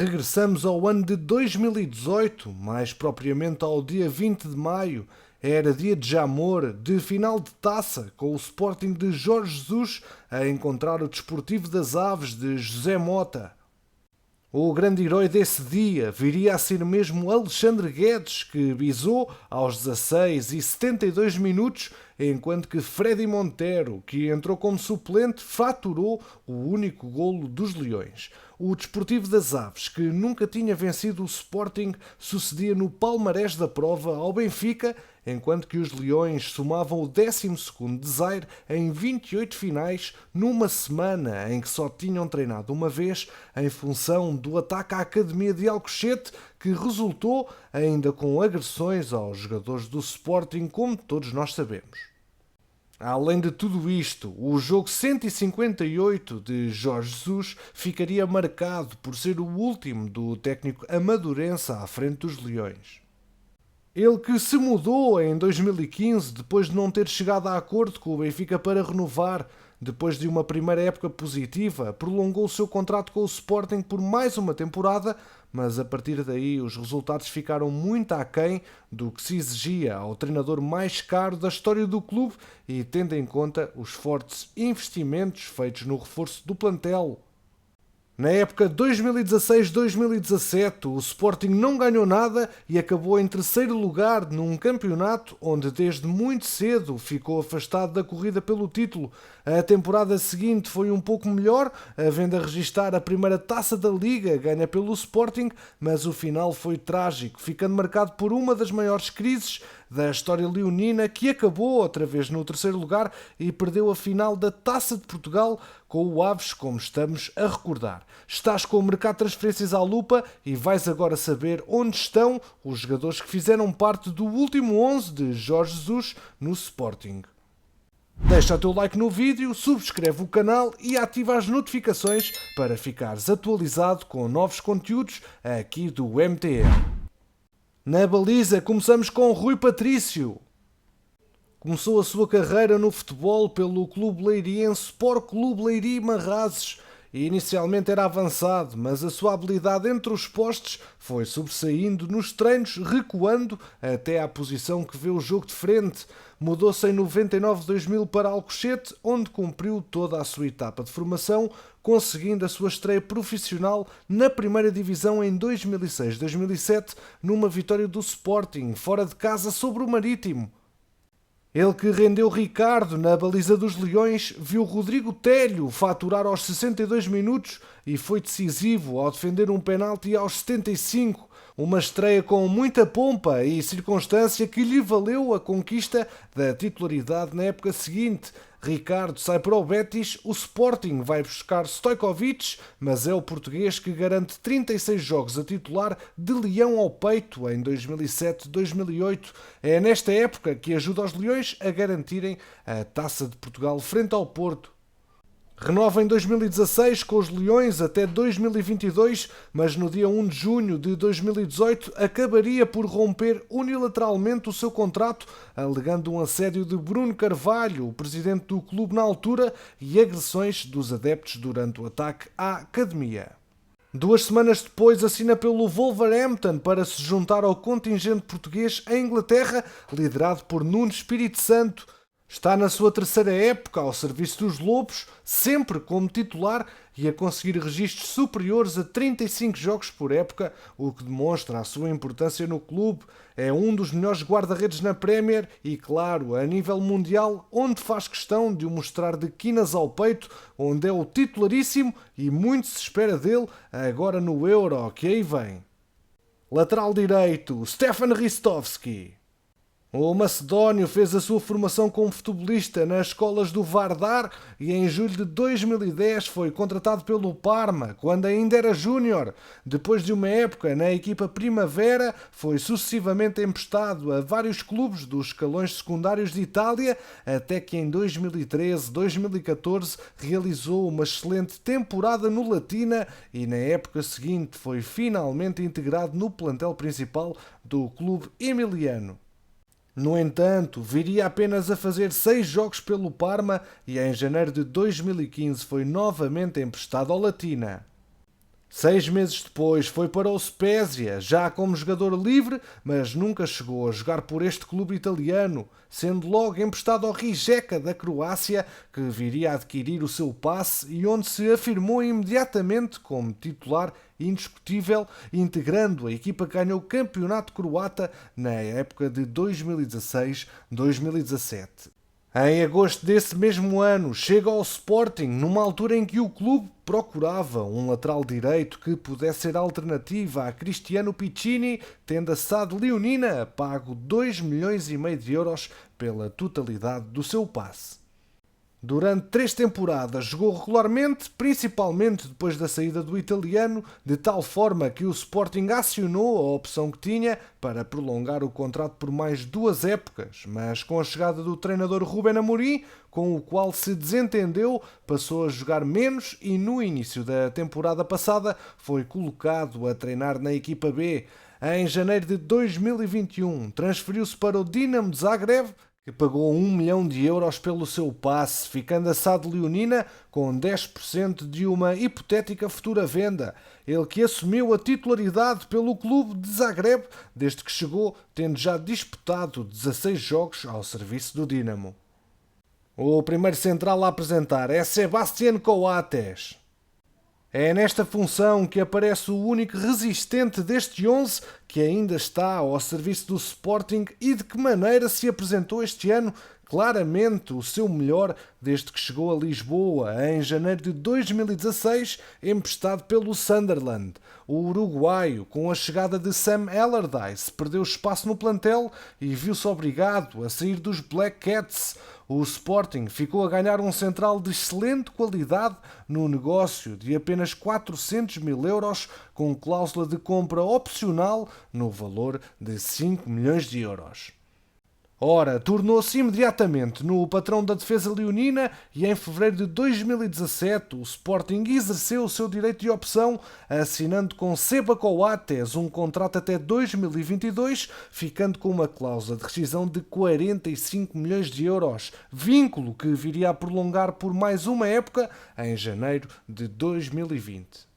Regressamos ao ano de 2018, mais propriamente ao dia 20 de maio. Era dia de Jamor, de final de taça, com o Sporting de Jorge Jesus a encontrar o Desportivo das Aves de José Mota. O grande herói desse dia viria a ser mesmo Alexandre Guedes, que bisou aos 16 e 72 minutos, enquanto que Freddy Montero, que entrou como suplente, faturou o único golo dos Leões. O Desportivo das Aves, que nunca tinha vencido o Sporting, sucedia no palmarés da prova ao Benfica, enquanto que os Leões somavam o 12º desaire em 28 finais numa semana em que só tinham treinado uma vez em função do ataque à Academia de Alcochete, que resultou ainda com agressões aos jogadores do Sporting, como todos nós sabemos. Além de tudo isto, o jogo 158 de Jorge Jesus ficaria marcado por ser o último do técnico amadurense à frente dos Leões. Ele que se mudou em 2015 depois de não ter chegado a acordo com o Benfica para renovar. Depois de uma primeira época positiva, prolongou o seu contrato com o Sporting por mais uma temporada, mas a partir daí os resultados ficaram muito aquém do que se exigia ao treinador mais caro da história do clube e tendo em conta os fortes investimentos feitos no reforço do plantel. Na época 2016-2017, o Sporting não ganhou nada e acabou em terceiro lugar num campeonato onde desde muito cedo ficou afastado da corrida pelo título. A temporada seguinte foi um pouco melhor, havendo a registar a primeira taça da Liga ganha pelo Sporting, mas o final foi trágico, ficando marcado por uma das maiores crises da história leonina, que acabou outra vez no terceiro lugar e perdeu a final da Taça de Portugal com o Aves, como estamos a recordar. Estás com o mercado de transferências à lupa e vais agora saber onde estão os jogadores que fizeram parte do último 11 de Jorge Jesus no Sporting. Deixa o teu like no vídeo, subscreve o canal e ativa as notificações para ficares atualizado com novos conteúdos aqui do MTN. Na baliza começamos com Rui Patrício. Começou a sua carreira no futebol pelo clube leiriense Sport Clube Leiria Marrazes e inicialmente era avançado, mas a sua habilidade entre os postes foi sobressaindo nos treinos, recuando até à posição que vê o jogo de frente. Mudou-se em 99-2000 para Alcochete, onde cumpriu toda a sua etapa de formação, conseguindo a sua estreia profissional na primeira divisão em 2006-2007, numa vitória do Sporting, fora de casa sobre o Marítimo. Ele que rendeu Ricardo na baliza dos Leões, viu Rodrigo Telho faturar aos 62 minutos e foi decisivo ao defender um penalti aos 75. Uma estreia com muita pompa e circunstância que lhe valeu a conquista da titularidade na época seguinte. Ricardo sai para o Betis, o Sporting vai buscar Stojkovic, mas é o português que garante 36 jogos a titular de leão ao peito em 2007-2008. É nesta época que ajuda os Leões a garantirem a Taça de Portugal frente ao Porto. Renova em 2016 com os Leões até 2022, mas no dia 1 de junho de 2018 acabaria por romper unilateralmente o seu contrato, alegando um assédio de Bruno Carvalho, o presidente do clube na altura, e agressões dos adeptos durante o ataque à academia. 2 semanas depois assina pelo Wolverhampton para se juntar ao contingente português em Inglaterra, liderado por Nuno Espírito Santo. Está na sua terceira época ao serviço dos Lobos, sempre como titular e a conseguir registros superiores a 35 jogos por época, o que demonstra a sua importância no clube. É um dos melhores guarda-redes na Premier e, claro, a nível mundial, onde faz questão de o mostrar de quinas ao peito, onde é o titularíssimo e muito se espera dele agora no Euro, que aí vem. Lateral direito, Stefan Ristovski. O macedónio fez a sua formação como futebolista nas escolas do Vardar e em julho de 2010 foi contratado pelo Parma, quando ainda era júnior. Depois de uma época na equipa Primavera, foi sucessivamente emprestado a vários clubes dos escalões secundários de Itália, até que em 2013-2014 realizou uma excelente temporada no Latina e na época seguinte foi finalmente integrado no plantel principal do clube emiliano. No entanto, viria apenas a fazer 6 jogos pelo Parma e em janeiro de 2015 foi novamente emprestado ao Latina. 6 meses depois foi para o Spezia, já como jogador livre, mas nunca chegou a jogar por este clube italiano, sendo logo emprestado ao Rijeka da Croácia, que viria a adquirir o seu passe e onde se afirmou imediatamente como titular indiscutível, integrando a equipa que ganhou o campeonato croata na época de 2016-2017. Em agosto desse mesmo ano, chega ao Sporting, numa altura em que o clube procurava um lateral direito que pudesse ser alternativa a Cristiano Piccini, tendo a SAD Leonina pago 2,5 milhões de euros pela totalidade do seu passe. Durante 3 temporadas jogou regularmente, principalmente depois da saída do italiano, de tal forma que o Sporting acionou a opção que tinha para prolongar o contrato por mais 2 épocas, mas com a chegada do treinador Ruben Amorim, com o qual se desentendeu, passou a jogar menos e no início da temporada passada foi colocado a treinar na equipa B. Em janeiro de 2021 transferiu-se para o Dinamo de Zagreb, que pagou 1 milhão de euros pelo seu passe, ficando a SAD Leonina com 10% de uma hipotética futura venda. Ele que assumiu a titularidade pelo clube de Zagreb desde que chegou, tendo já disputado 16 jogos ao serviço do Dinamo. O primeiro central a apresentar é Sebastián Coates. É nesta função que aparece o único resistente deste 11 que ainda está ao serviço do Sporting e de que maneira se apresentou este ano, claramente o seu melhor desde que chegou a Lisboa em janeiro de 2016, emprestado pelo Sunderland. O uruguaio, com a chegada de Sam Allardyce, perdeu espaço no plantel e viu-se obrigado a sair dos Black Cats. O Sporting ficou a ganhar um central de excelente qualidade no negócio de apenas 400 mil euros, com cláusula de compra opcional no valor de 5 milhões de euros. Ora, tornou-se imediatamente no patrão da defesa leonina e em fevereiro de 2017 o Sporting exerceu o seu direito de opção, assinando com Seba Coates um contrato até 2022, ficando com uma cláusula de rescisão de 45 milhões de euros, vínculo que viria a prolongar por mais uma época em janeiro de 2020.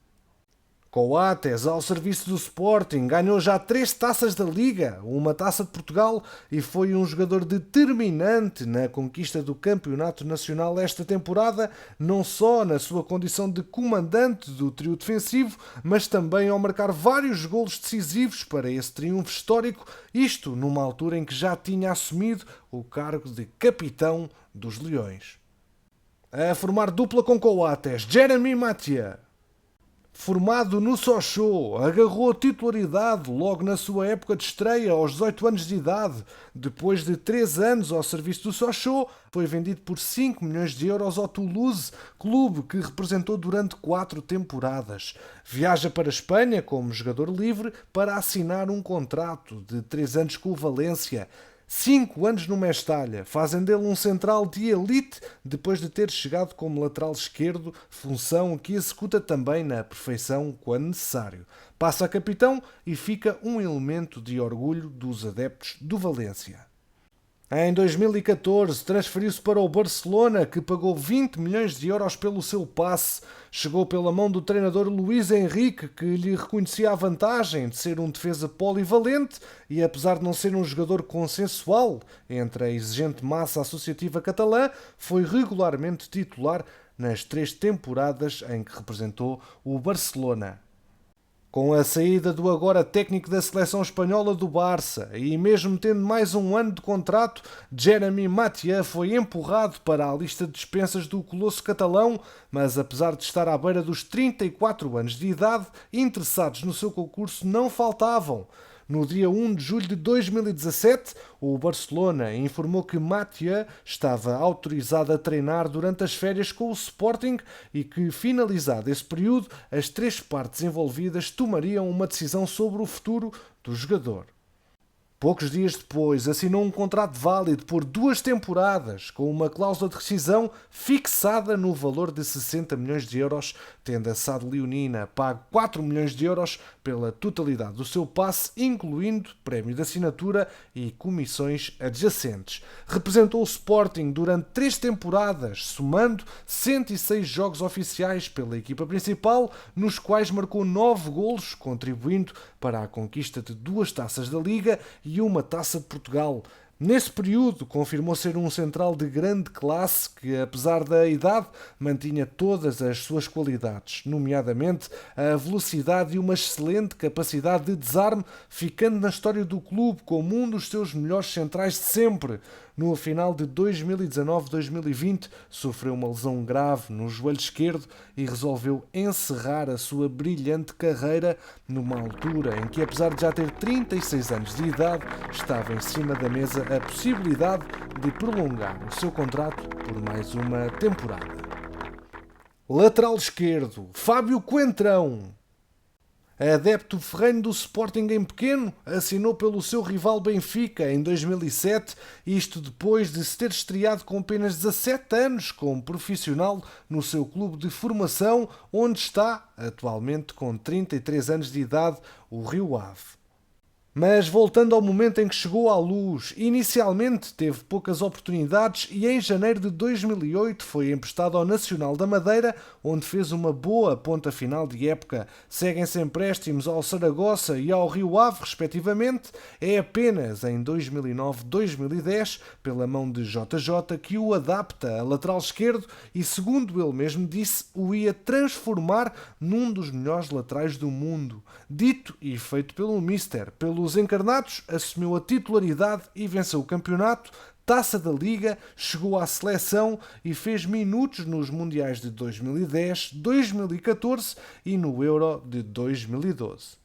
Coates, ao serviço do Sporting, ganhou já 3 taças da Liga, uma taça de Portugal e foi um jogador determinante na conquista do Campeonato Nacional esta temporada, não só na sua condição de comandante do trio defensivo, mas também ao marcar vários golos decisivos para esse triunfo histórico, isto numa altura em que já tinha assumido o cargo de capitão dos Leões. A formar dupla com Coates, Jeremy Mathieu. Formado no Sochaux, agarrou a titularidade logo na sua época de estreia, aos 18 anos de idade. Depois de 3 anos ao serviço do Sochaux, foi vendido por 5 milhões de euros ao Toulouse, clube que representou durante 4 temporadas. Viaja para a Espanha como jogador livre para assinar um contrato de 3 anos com o Valência. 5 anos no Mestalha, fazem dele um central de elite depois de ter chegado como lateral esquerdo, função que executa também na perfeição quando necessário. Passa a capitão e fica um elemento de orgulho dos adeptos do Valência. Em 2014 transferiu-se para o Barcelona, que pagou 20 milhões de euros pelo seu passe. Chegou pela mão do treinador Luís Henrique, que lhe reconhecia a vantagem de ser um defesa polivalente e, apesar de não ser um jogador consensual entre a exigente massa associativa catalã, foi regularmente titular nas 3 temporadas em que representou o Barcelona. Com a saída do agora técnico da seleção espanhola do Barça e mesmo tendo mais um ano de contrato, Jeremy Mathieu foi empurrado para a lista de dispensas do colosso catalão, mas apesar de estar à beira dos 34 anos de idade, interessados no seu concurso não faltavam. No dia 1 de julho de 2017, o Barcelona informou que Mathieu estava autorizado a treinar durante as férias com o Sporting e que, finalizado esse período, as 3 partes envolvidas tomariam uma decisão sobre o futuro do jogador. Poucos dias depois, assinou um contrato válido por 2 temporadas, com uma cláusula de rescisão fixada no valor de 60 milhões de euros, tendo a SAD Leonina pago 4 milhões de euros pela totalidade do seu passe, incluindo prémio de assinatura e comissões adjacentes. Representou o Sporting durante 3 temporadas, somando 106 jogos oficiais pela equipa principal, nos quais marcou 9 golos, contribuindo para a conquista de 2 taças da Liga e uma Taça de Portugal. Nesse período, confirmou ser um central de grande classe que, apesar da idade, mantinha todas as suas qualidades, nomeadamente a velocidade e uma excelente capacidade de desarme, ficando na história do clube como um dos seus melhores centrais de sempre. No final de 2019-2020, sofreu uma lesão grave no joelho esquerdo e resolveu encerrar a sua brilhante carreira numa altura em que, apesar de já ter 36 anos de idade, estava em cima da mesa a possibilidade de prolongar o seu contrato por mais uma temporada. Lateral esquerdo, Fábio Coentrão. Adepto ferrenho do Sporting em pequeno, assinou pelo seu rival Benfica em 2007, isto depois de se ter estreado com apenas 17 anos como profissional no seu clube de formação, onde está, atualmente com 33 anos de idade, o Rio Ave. Mas voltando ao momento em que chegou à luz, inicialmente teve poucas oportunidades e em janeiro de 2008 foi emprestado ao Nacional da Madeira, onde fez uma boa ponta final de época. Seguem-se empréstimos ao Saragossa e ao Rio Ave, respectivamente. É apenas em 2009-2010, pela mão de JJ, que o adapta a lateral esquerdo e, segundo ele mesmo disse, o ia transformar num dos melhores laterais do mundo. Dito e feito pelo Mister. Pelos encarnados, assumiu a titularidade e venceu o campeonato, Taça da Liga, chegou à seleção e fez minutos nos Mundiais de 2010, 2014 e no Euro de 2012.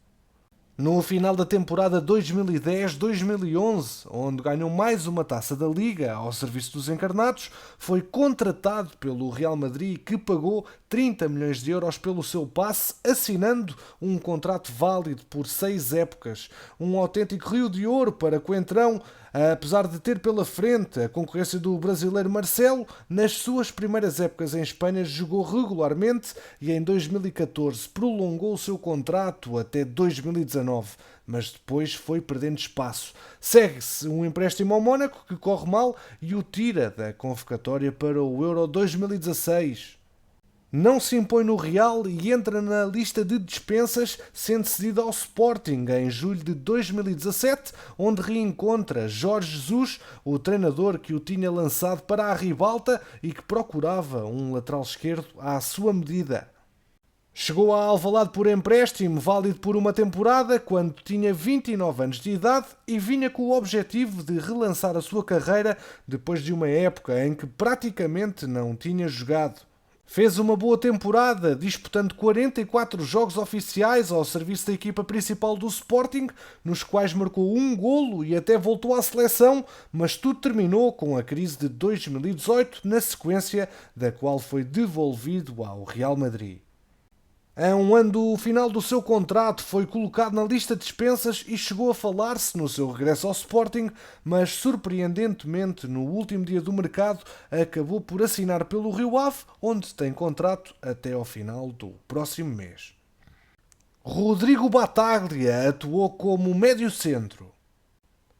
No final da temporada 2010-2011, onde ganhou mais uma Taça da Liga ao serviço dos encarnados, foi contratado pelo Real Madrid, que pagou 30 milhões de euros pelo seu passe, assinando um contrato válido por 6 épocas. Um autêntico rio de ouro para Coentrão, apesar de ter pela frente a concorrência do brasileiro Marcelo. Nas suas primeiras épocas em Espanha jogou regularmente e em 2014 prolongou o seu contrato até 2019, mas depois foi perdendo espaço. Segue-se um empréstimo ao Mónaco que corre mal e o tira da convocatória para o Euro 2016. Não se impõe no Real e entra na lista de dispensas, sendo cedido ao Sporting em julho de 2017, onde reencontra Jorge Jesus, o treinador que o tinha lançado para a ribalta e que procurava um lateral esquerdo à sua medida. Chegou a Alvalade por empréstimo, válido por uma temporada, quando tinha 29 anos de idade e vinha com o objetivo de relançar a sua carreira depois de uma época em que praticamente não tinha jogado. Fez uma boa temporada, disputando 44 jogos oficiais ao serviço da equipa principal do Sporting, nos quais marcou um golo e até voltou à seleção, mas tudo terminou com a crise de 2018, na sequência da qual foi devolvido ao Real Madrid. A um ano do final do seu contrato, foi colocado na lista de dispensas e chegou a falar-se no seu regresso ao Sporting, mas surpreendentemente no último dia do mercado acabou por assinar pelo Rio Ave, onde tem contrato até ao final do próximo mês. Rodrigo Battaglia atuou como médio-centro.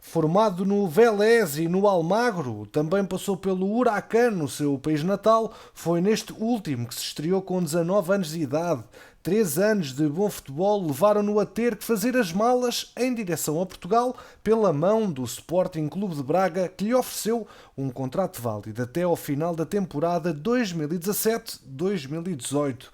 Formado no Vélez e no Almagro, também passou pelo Huracán no seu país natal. Foi neste último que se estreou com 19 anos de idade. 3 anos de bom futebol levaram-no a ter que fazer as malas em direção a Portugal pela mão do Sporting Clube de Braga, que lhe ofereceu um contrato válido até ao final da temporada 2017-2018.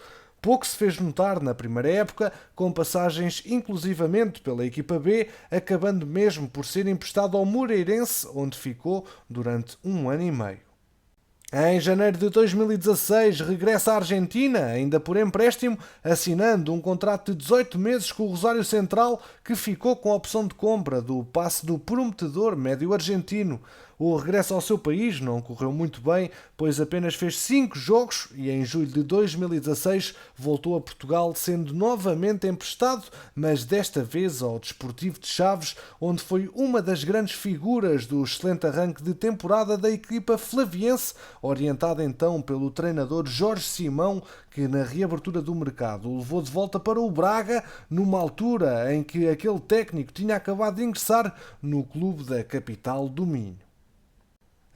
Pouco se fez notar na primeira época, com passagens inclusivamente pela equipa B, acabando mesmo por ser emprestado ao Moreirense, onde ficou durante 1 ano e meio. Em janeiro de 2016 regressa à Argentina, ainda por empréstimo, assinando um contrato de 18 meses com o Rosário Central, que ficou com a opção de compra do passe do prometedor médio argentino. O regresso ao seu país não correu muito bem, pois apenas fez 5 jogos e em julho de 2016 voltou a Portugal, sendo novamente emprestado, mas desta vez ao Desportivo de Chaves, onde foi uma das grandes figuras do excelente arranque de temporada da equipa flaviense, orientada então pelo treinador Jorge Simão, que na reabertura do mercado o levou de volta para o Braga, numa altura em que aquele técnico tinha acabado de ingressar no clube da capital do Minho.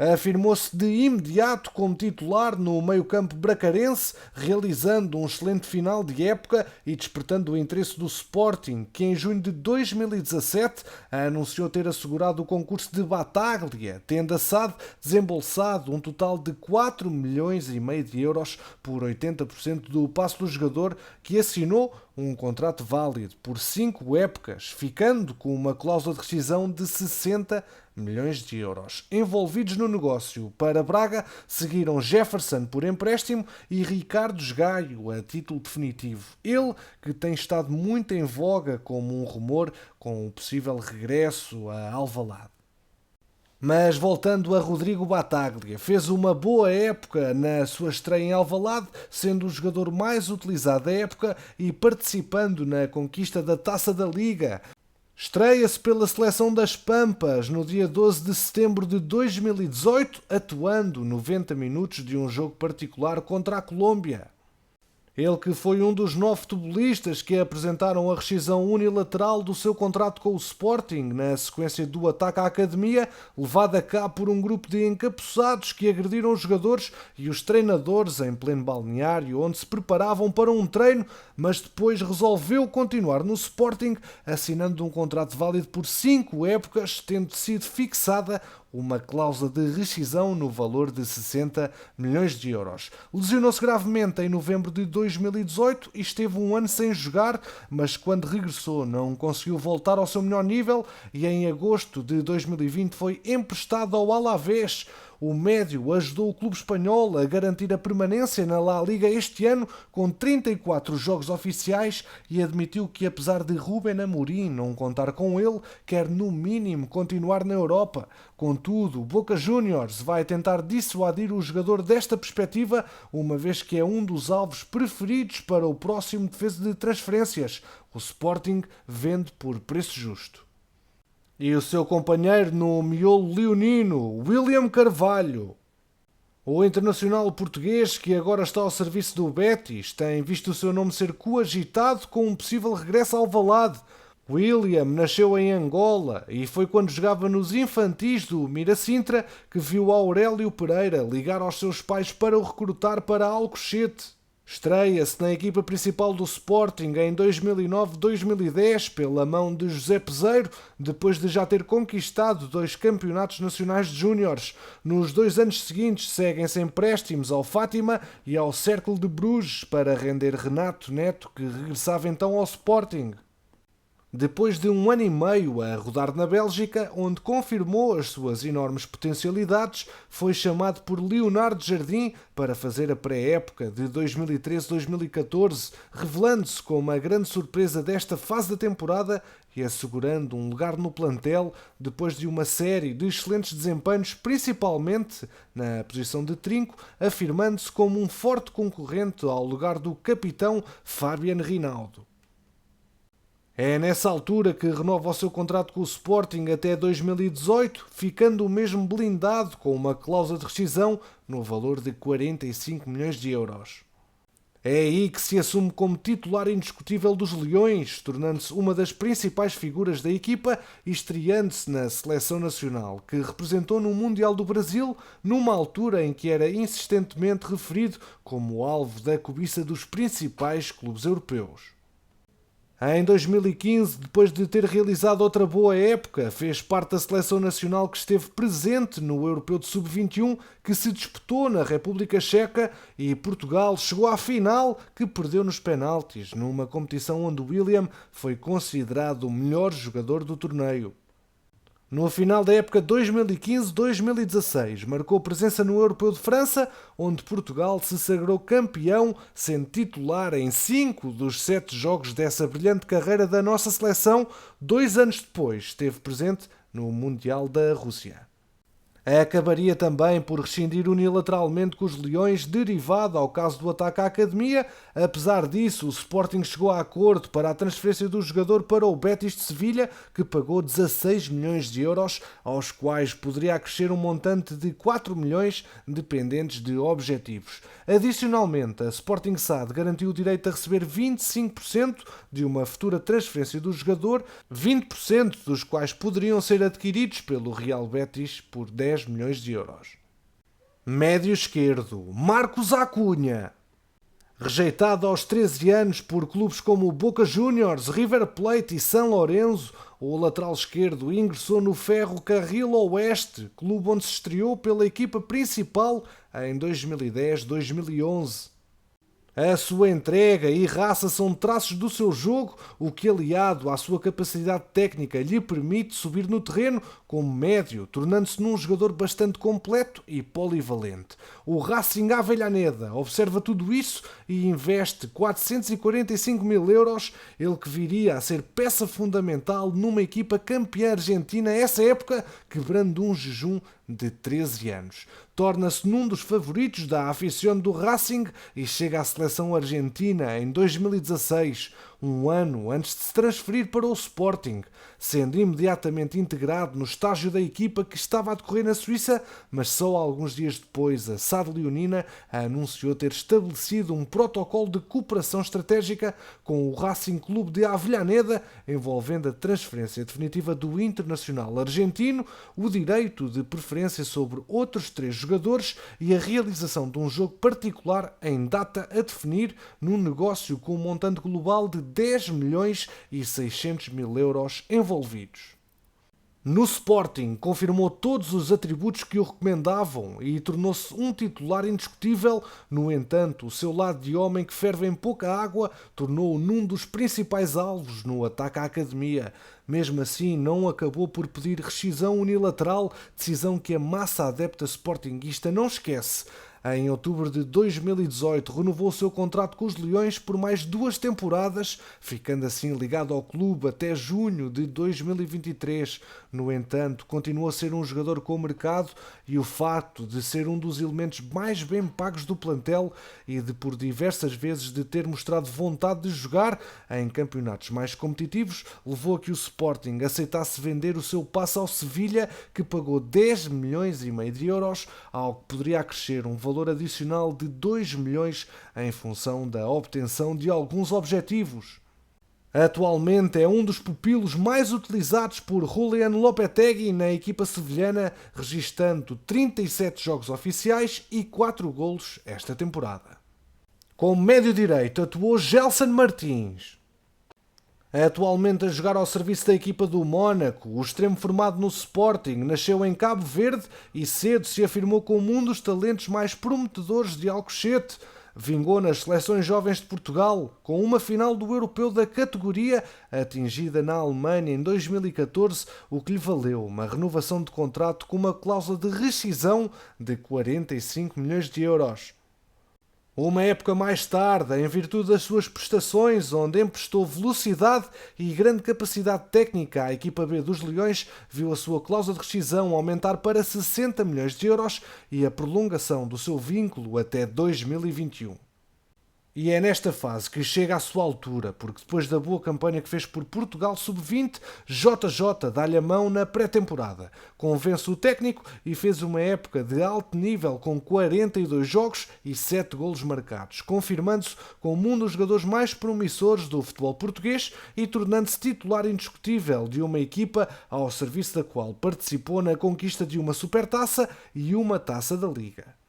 Afirmou-se de imediato como titular no meio-campo bracarense, realizando um excelente final de época e despertando o interesse do Sporting, que em junho de 2017 anunciou ter assegurado o concurso de Bataglia, tendo a SAD desembolsado um total de 4,5 milhões de euros por 80% do passe do jogador, que assinou um contrato válido por 5 épocas, ficando com uma cláusula de rescisão de 60 milhões de euros. Envolvidos no negócio para Braga seguiram Jefferson por empréstimo e Ricardo Gaio a título definitivo. Ele que tem estado muito em voga como um rumor com o possível regresso a Alvalade. Mas voltando a Rodrigo Bataglia, fez uma boa época na sua estreia em Alvalade, sendo o jogador mais utilizado da época e participando na conquista da Taça da Liga. Estreia-se pela seleção das Pampas no dia 12 de setembro de 2018, atuando 90 minutos de um jogo particular contra a Colômbia. Ele que foi um dos 9 futebolistas que apresentaram a rescisão unilateral do seu contrato com o Sporting na sequência do ataque à academia, levado a cabo por um grupo de encapuçados que agrediram os jogadores e os treinadores em pleno balneário, onde se preparavam para um treino, mas depois resolveu continuar no Sporting, assinando um contrato válido por 5 épocas, tendo sido fixada uma cláusula de rescisão no valor de 60 milhões de euros. Lesionou-se gravemente em novembro de 2018 e esteve um ano sem jogar, mas quando regressou não conseguiu voltar ao seu melhor nível e em agosto de 2020 foi emprestado ao Alavés. O médio ajudou o clube espanhol a garantir a permanência na La Liga este ano com 34 jogos oficiais e admitiu que, apesar de Rubén Amorim não contar com ele, quer no mínimo continuar na Europa. Contudo, o Boca Juniors vai tentar dissuadir o jogador desta perspectiva, uma vez que é um dos alvos preferidos para o próximo defesa de transferências. O Sporting vende por preço justo. E o seu companheiro no miolo leonino, William Carvalho. O internacional português, que agora está ao serviço do Betis, tem visto o seu nome ser coagitado com um possível regresso ao Alvalade. William nasceu em Angola e foi quando jogava nos infantis do Miracintra que viu Aurélio Pereira ligar aos seus pais para o recrutar para Alcochete. Estreia-se na equipa principal do Sporting em 2009-2010 pela mão de José Peseiro, depois de já ter conquistado 2 campeonatos nacionais de júniores. Nos 2 anos seguintes seguem-se empréstimos ao Fátima e ao Cercle de Bruges para render Renato Neto, que regressava então ao Sporting. Depois de 1 ano e meio a rodar na Bélgica, onde confirmou as suas enormes potencialidades, foi chamado por Leonardo Jardim para fazer a pré-época de 2013-2014, revelando-se como a grande surpresa desta fase da temporada e assegurando um lugar no plantel depois de uma série de excelentes desempenhos, principalmente na posição de trinco, afirmando-se como um forte concorrente ao lugar do capitão Fabian Rinaldo. É nessa altura que renova o seu contrato com o Sporting até 2018, ficando o mesmo blindado com uma cláusula de rescisão no valor de 45 milhões de euros. É aí que se assume como titular indiscutível dos Leões, tornando-se uma das principais figuras da equipa e estreando-se na seleção nacional, que representou no Mundial do Brasil, numa altura em que era insistentemente referido como alvo da cobiça dos principais clubes europeus. Em 2015, depois de ter realizado outra boa época, fez parte da seleção nacional que esteve presente no Europeu de Sub-21, que se disputou na República Checa, e Portugal chegou à final, que perdeu nos penaltis, numa competição onde William foi considerado o melhor jogador do torneio. No final da época 2015-2016, marcou presença no Europeu de França, onde Portugal se sagrou campeão, sendo titular em 5 dos 7 jogos dessa brilhante carreira da nossa seleção. 2 anos depois, esteve presente no Mundial da Rússia. Acabaria também por rescindir unilateralmente com os Leões, derivado ao caso do ataque à academia. Apesar disso, o Sporting chegou a acordo para a transferência do jogador para o Betis de Sevilha, que pagou 16 milhões de euros, aos quais poderia acrescer um montante de 4 milhões, dependentes de objetivos. Adicionalmente, a Sporting SAD garantiu o direito a receber 25% de uma futura transferência do jogador, 20% dos quais poderiam ser adquiridos pelo Real Betis por 10 milhões de euros. Médio esquerdo, Marcos Acunha. Rejeitado aos 13 anos por clubes como o Boca Juniors, River Plate e São Lourenço, o lateral esquerdo ingressou no Ferro Carril Oeste, clube onde se estreou pela equipa principal em 2010-2011. A sua entrega e raça são traços do seu jogo, o que, aliado à sua capacidade técnica, lhe permite subir no terreno como médio, tornando-se num jogador bastante completo e polivalente. O Racing Avellaneda observa tudo isso e investe 445 mil euros, ele que viria a ser peça fundamental numa equipa campeã argentina essa época, quebrando um jejum de 13 anos. Torna-se num dos favoritos da afición do Racing e chega à seleção argentina em 2016, um ano antes de se transferir para o Sporting, sendo imediatamente integrado no estágio da equipa que estava a decorrer na Suíça, mas só alguns dias depois a SAD Leonina anunciou ter estabelecido um protocolo de cooperação estratégica com o Racing Clube de Avellaneda, envolvendo a transferência definitiva do internacional argentino, o direito de preferência sobre outros 3 jogadores e a realização de um jogo particular em data a definir num negócio com um montante global de 10 milhões e 600 mil euros envolvidos. No Sporting, confirmou todos os atributos que o recomendavam e tornou-se um titular indiscutível. No entanto, o seu lado de homem que ferve em pouca água tornou-o num dos principais alvos no ataque à academia. Mesmo assim, não acabou por pedir rescisão unilateral, decisão que a massa adepta sportinguista não esquece. Em outubro de 2018, renovou o seu contrato com os Leões por mais 2 temporadas, ficando assim ligado ao clube até junho de 2023. No entanto, continuou a ser um jogador com o mercado e o facto de ser um dos elementos mais bem pagos do plantel e de por diversas vezes de ter mostrado vontade de jogar em campeonatos mais competitivos, levou a que o Sporting aceitasse vender o seu passe ao Sevilha, que pagou 10 milhões e meio de euros, ao que poderia acrescer um valor adicional de 2 milhões em função da obtenção de alguns objetivos. Atualmente é um dos pupilos mais utilizados por Julián Lopetegui na equipa sevilhana, registando 37 jogos oficiais e 4 golos esta temporada. Como médio direito atuou Gelson Martins. Atualmente a jogar ao serviço da equipa do Mónaco, o extremo formado no Sporting nasceu em Cabo Verde e cedo se afirmou como um dos talentos mais prometedores de Alcochete. Vingou nas seleções jovens de Portugal, com uma final do Europeu da categoria atingida na Alemanha em 2014, o que lhe valeu uma renovação de contrato com uma cláusula de rescisão de 45 milhões de euros. Uma época mais tarde, em virtude das suas prestações, onde emprestou velocidade e grande capacidade técnica à equipa B dos Leões, viu a sua cláusula de rescisão aumentar para 60 milhões de euros e a prolongação do seu vínculo até 2021. E é nesta fase que chega à sua altura, porque depois da boa campanha que fez por Portugal Sub-20, JJ dá-lhe a mão na pré-temporada. Convence o técnico e fez uma época de alto nível com 42 jogos e 7 golos marcados, confirmando-se como um dos jogadores mais promissores do futebol português e tornando-se titular indiscutível de uma equipa ao serviço da qual participou na conquista de uma supertaça e uma taça da Liga.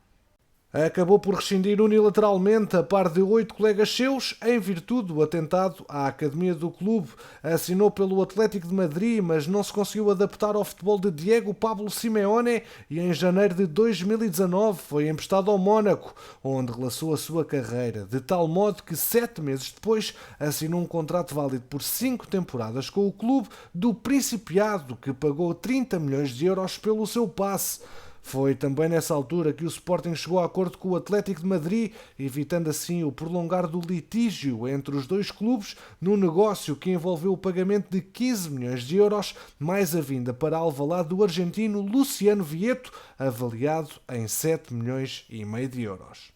Acabou por rescindir unilateralmente a par de 8 colegas seus, em virtude do atentado à academia do clube. Assinou pelo Atlético de Madrid, mas não se conseguiu adaptar ao futebol de Diego Pablo Simeone e em janeiro de 2019 foi emprestado ao Mónaco, onde relaçou a sua carreira, de tal modo que 7 meses depois assinou um contrato válido por 5 temporadas com o clube do Principiado, que pagou 30 milhões de euros pelo seu passe. Foi também nessa altura que o Sporting chegou a acordo com o Atlético de Madrid, evitando assim o prolongar do litígio entre os dois clubes, num negócio que envolveu o pagamento de 15 milhões de euros, mais a vinda para Alvalade do argentino Luciano Vieto, avaliado em 7 milhões e meio de euros.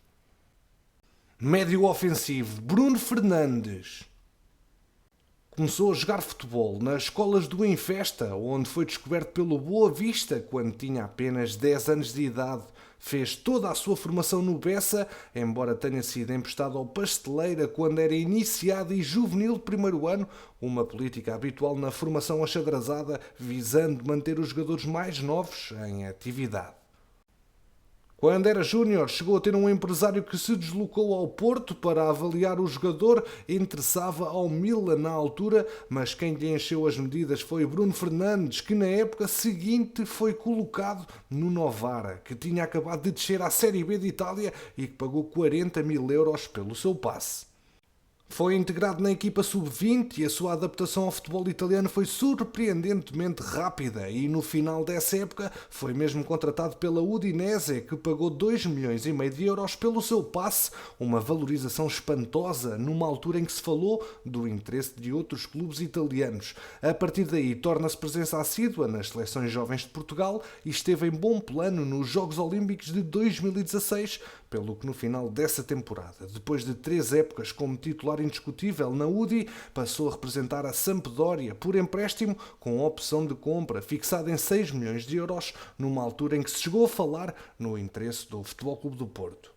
Médio ofensivo Bruno Fernandes. Começou a jogar futebol nas escolas do Infesta, onde foi descoberto pelo Boa Vista quando tinha apenas 10 anos de idade. Fez toda a sua formação no Bessa, embora tenha sido emprestado ao Pasteleira quando era iniciado e juvenil de primeiro ano, uma política habitual na formação achadrazada, visando manter os jogadores mais novos em atividade. Quando era júnior, chegou a ter um empresário que se deslocou ao Porto para avaliar o jogador, interessava ao Milan na altura, mas quem lhe encheu as medidas foi Bruno Fernandes, que na época seguinte foi colocado no Novara, que tinha acabado de descer à Série B de Itália e que pagou 40 mil euros pelo seu passe. Foi integrado na equipa sub-20 e a sua adaptação ao futebol italiano foi surpreendentemente rápida e no final dessa época foi mesmo contratado pela Udinese, que pagou 2 milhões e meio de euros pelo seu passe, uma valorização espantosa numa altura em que se falou do interesse de outros clubes italianos. A partir daí torna-se presença assídua nas seleções jovens de Portugal e esteve em bom plano nos Jogos Olímpicos de 2016, pelo que no final dessa temporada, depois de 3 épocas como titular indiscutível na UDI, passou a representar a Sampdoria por empréstimo com opção de compra fixada em 6 milhões de euros, numa altura em que se chegou a falar no interesse do Futebol Clube do Porto.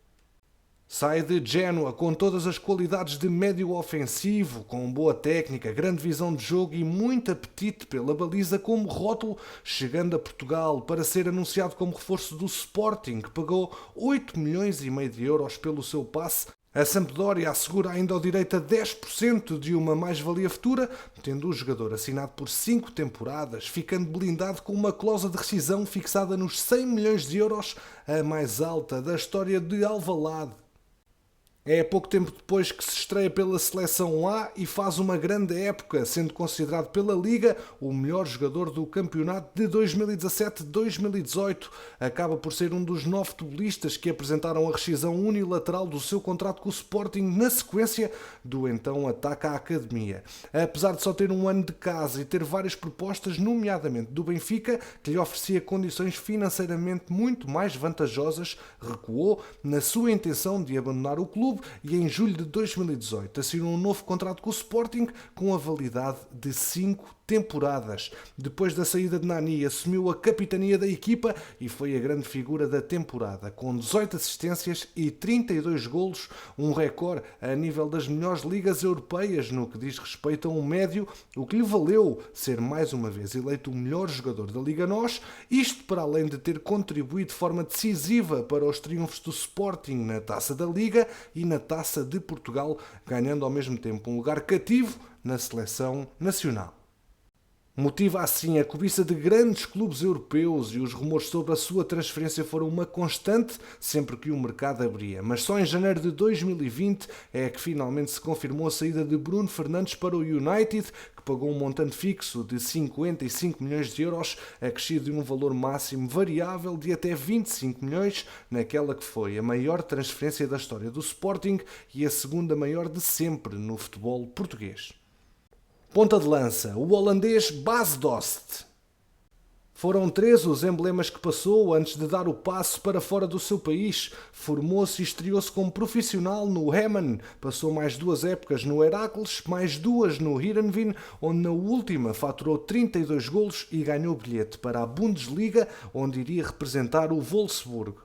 Sai de Génua com todas as qualidades de médio ofensivo, com boa técnica, grande visão de jogo e muito apetite pela baliza como rótulo, chegando a Portugal para ser anunciado como reforço do Sporting, que pagou 8 milhões e meio de euros pelo seu passe. A Sampdoria assegura ainda o direito a 10% de uma mais-valia futura, tendo o jogador assinado por 5 temporadas, ficando blindado com uma cláusula de rescisão fixada nos 100 milhões de euros, a mais alta da história de Alvalade. É pouco tempo depois que se estreia pela Seleção A e faz uma grande época, sendo considerado pela Liga o melhor jogador do campeonato de 2017-2018. Acaba por ser um dos 9 futebolistas que apresentaram a rescisão unilateral do seu contrato com o Sporting na sequência do então ataque à Academia. Apesar de só ter um ano de casa e ter várias propostas, nomeadamente do Benfica, que lhe oferecia condições financeiramente muito mais vantajosas, recuou na sua intenção de abandonar o clube e em julho de 2018 assinou um novo contrato com o Sporting com a validade de 5 temporadas. Depois da saída de Nani, assumiu a capitania da equipa e foi a grande figura da temporada, com 18 assistências e 32 golos, um recorde a nível das melhores ligas europeias no que diz respeito a um médio, o que lhe valeu ser mais uma vez eleito o melhor jogador da Liga NOS, isto para além de ter contribuído de forma decisiva para os triunfos do Sporting na Taça da Liga e na Taça de Portugal, ganhando ao mesmo tempo um lugar cativo na seleção nacional. Motiva assim a cobiça de grandes clubes europeus e os rumores sobre a sua transferência foram uma constante sempre que o mercado abria. Mas só em janeiro de 2020 é que finalmente se confirmou a saída de Bruno Fernandes para o United, que pagou um montante fixo de 55 milhões de euros, acrescido de um valor máximo variável de até 25 milhões, naquela que foi a maior transferência da história do Sporting e a segunda maior de sempre no futebol português. Ponta de lança, o holandês Bas Dost. Foram 3 os emblemas que passou antes de dar o passo para fora do seu país. Formou-se e estreou-se como profissional no Emmen, passou mais 2 épocas no Heracles, mais 2 no Heerenveen, onde na última faturou 32 golos e ganhou bilhete para a Bundesliga, onde iria representar o Wolfsburg.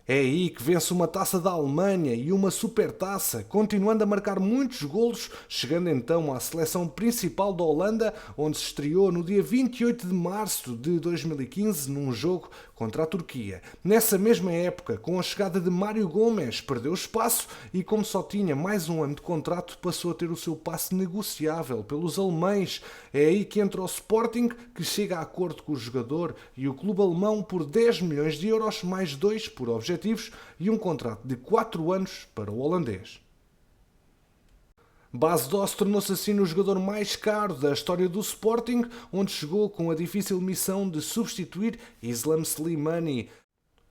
É aí que vence uma taça da Alemanha e uma supertaça, continuando a marcar muitos golos, chegando então à seleção principal da Holanda, onde se estreou no dia 28 de março de 2015 num jogo contra a Turquia. Nessa mesma época, com a chegada de Mário Gomes, perdeu espaço e, como só tinha mais um ano de contrato, passou a ter o seu passe negociável pelos alemães. É aí que entra o Sporting, que chega a acordo com o jogador e o clube alemão por 10 milhões de euros, mais 2 por objetivos e um contrato de 4 anos para o holandês. Bas Dost tornou-se assim o jogador mais caro da história do Sporting, onde chegou com a difícil missão de substituir Islam Slimani.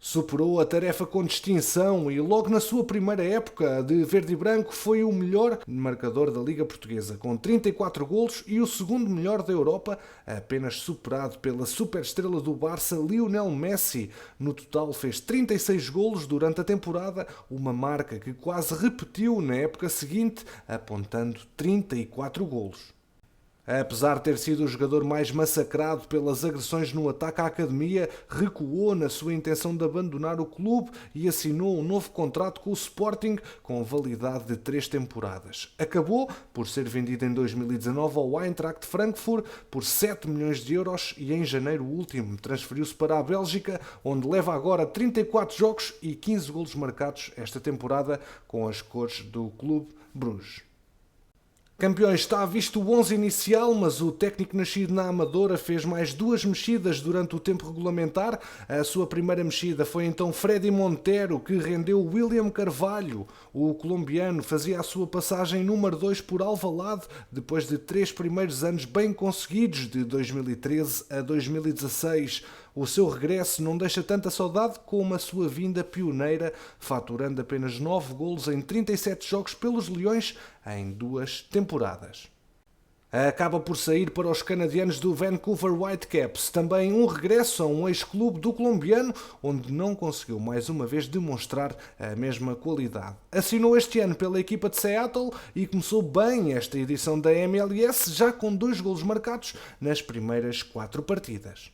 Superou a tarefa com distinção e logo na sua primeira época de verde e branco foi o melhor marcador da Liga Portuguesa, com 34 golos e o segundo melhor da Europa, apenas superado pela superestrela do Barça, Lionel Messi. No total fez 36 golos durante a temporada, uma marca que quase repetiu na época seguinte, apontando 34 golos. Apesar de ter sido o jogador mais massacrado pelas agressões no ataque à academia, recuou na sua intenção de abandonar o clube e assinou um novo contrato com o Sporting com validade de 3 temporadas. Acabou por ser vendido em 2019 ao Eintracht Frankfurt por 7 milhões de euros e em janeiro último transferiu-se para a Bélgica, onde leva agora 34 jogos e 15 golos marcados esta temporada com as cores do Clube Bruges. Campeões, está visto o 11 inicial, mas o técnico nascido na Amadora fez mais 2 mexidas durante o tempo regulamentar. A sua primeira mexida foi então Freddy Montero, que rendeu William Carvalho. O colombiano fazia a sua passagem número 2 por Alvalade, depois de 3 primeiros anos bem conseguidos, de 2013 a 2016. O seu regresso não deixa tanta saudade como a sua vinda pioneira, faturando apenas 9 golos em 37 jogos pelos Leões em 2 temporadas. Acaba por sair para os canadianos do Vancouver Whitecaps, também um regresso a um ex-clube do colombiano, onde não conseguiu mais uma vez demonstrar a mesma qualidade. Assinou este ano pela equipa de Seattle e começou bem esta edição da MLS, já com 2 golos marcados nas primeiras 4 partidas.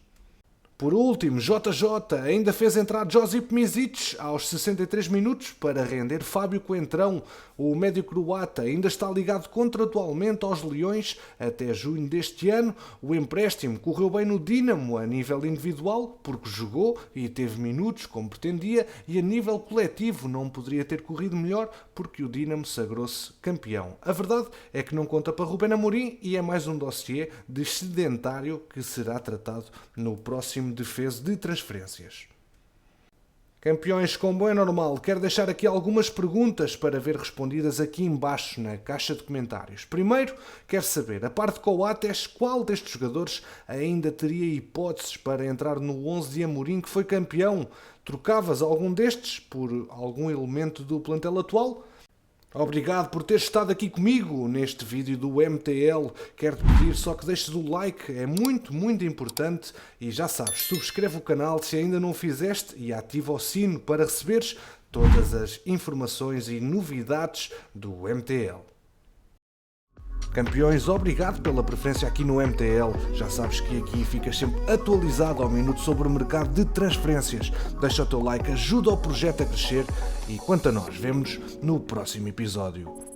Por último, JJ ainda fez entrar Josip Misic aos 63 minutos para render Fábio Coentrão. O médio croata ainda está ligado contratualmente aos Leões até junho deste ano. O empréstimo correu bem no Dinamo a nível individual, porque jogou e teve minutos como pretendia, e a nível coletivo não poderia ter corrido melhor, porque o Dinamo sagrou-se campeão. A verdade é que não conta para Rubén Amorim e é mais um dossiê de excedentário que será tratado no próximo defesa de transferências. Campeões, como é normal, quero deixar aqui algumas perguntas para ver respondidas aqui embaixo na caixa de comentários. Primeiro, quero saber, a parte de Coates, qual destes jogadores ainda teria hipóteses para entrar no 11 de Amorim que foi campeão? Trocavas algum destes por algum elemento do plantel atual? Obrigado por ter estado aqui comigo neste vídeo do MTL. Quero-te pedir só que deixes o like, é muito importante. E já sabes, subscreve o canal se ainda não o fizeste e ativa o sino para receberes todas as informações e novidades do MTL. Campeões, obrigado pela preferência aqui no MTL. Já sabes que aqui ficas sempre atualizado ao minuto sobre o mercado de transferências. Deixa o teu like, ajuda o projeto a crescer e quanto a nós, vemo-nos no próximo episódio.